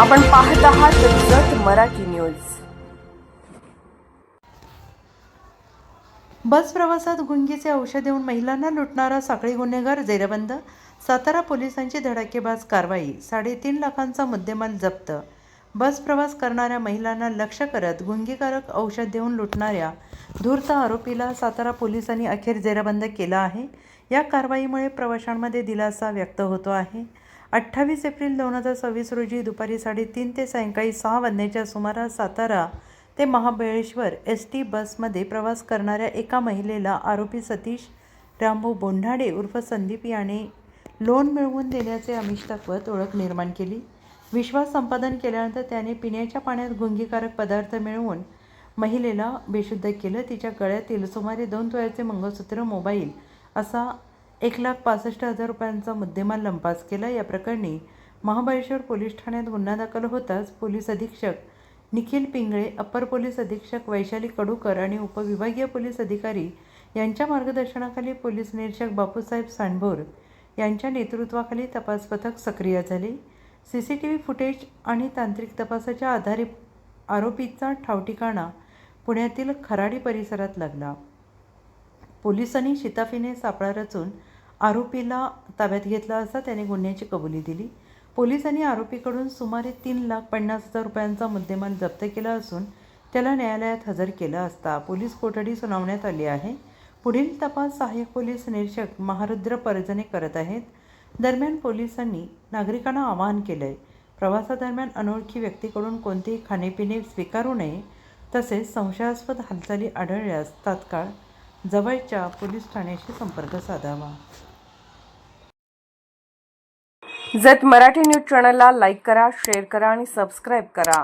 आपण पाहत आहात जत मराठी न्यूज। बस प्रवासात गुंगीचे औषध देऊन महिलांना लुटणारा साखळी गुन्हेगार जेरबंद। सातारा पोलिसांची धडाकेबाज कारवाई। 3.5 लाखांचा मुद्देमाल जप्त। बस प्रवास करणाऱ्या महिलांना लक्ष्य करत गुंगीकारक औषध देऊन लुटणाऱ्या धूर्त आरोपीला सातारा पोलिसांनी अखेर जेरबंद केलं आहे। या कारवाईमुळे प्रवाशांमध्ये दिलासा व्यक्त होतो आहे। 28 एप्रिल 2026 रोजी दुपारी 3:30 ते सायंकाळी 6 वाजण्याच्या सुमारास सातारा ते महाबळेश्वर एसटी बसमध्ये प्रवास करणाऱ्या एका महिलेला आरोपी सतीश रामभाऊ बोंढाडे उर्फ संदीप याने लोन मिळवून देण्याचे आमिष दाखवत ओळख निर्माण केली। विश्वास संपादन केल्यानंतर त्याने पिण्याच्या पाण्यात गुंगीकारक पदार्थ मिळवून महिलेला बेशुद्ध केलं। तिच्या गळ्यातील सुमारे 2 तोळ्याचे मंगळसूत्र, मोबाईल असा 1,65,000 रुपयांचा मुद्देमाल लंपास केला। या प्रकरणी महाबळेश्वर पोलीस ठाण्यात गुन्हा दाखल होताच पोलीस अधीक्षक निखिल पिंगळे, अप्पर पोलीस अधीक्षक वैशाली कडूकर आणि उपविभागीय पोलीस अधिकारी यांच्या मार्गदर्शनाखाली पोलीस निरीक्षक बापूसाहेब सांडभोर यांच्या नेतृत्वाखाली तपास पथक सक्रिय झाले। CCTV फुटेज आणि तांत्रिक तपासाच्या आधारे आरोपीचा ठावठिकाणा पुण्यातील खराडी परिसरात लागला। पोलिसांनी शिताफीने सापळा रचून आरोपीला ताब्यात घेतला असता त्याने गुन्ह्याची कबुली दिली। पोलिसांनी आरोपीकडून सुमारे 3,50,000 रुपयांचा मुद्देमाल जप्त केला असून त्याला न्यायालयात हजर केलं असता पोलीस कोठडी सुनावण्यात आली आहे। पुढील तपास सहाय्यक पोलीस निरीक्षक महारुद्र परजणे करत आहेत। दरम्यान पोलिसांनी नागरिकांना आवाहन केलंय, प्रवासादरम्यान अनोळखी व्यक्तीकडून कोणतेही खाणेपिणे स्वीकारू नये, तसेच संशयास्पद हालचाली आढळल्यास तात्काळ जवळच्या पोलीस ठाण्याशी संपर्क साधावा। जत मराठी न्यूज चॅनलला लाईक करा, शेअर करा आणि सबस्क्राईब करा।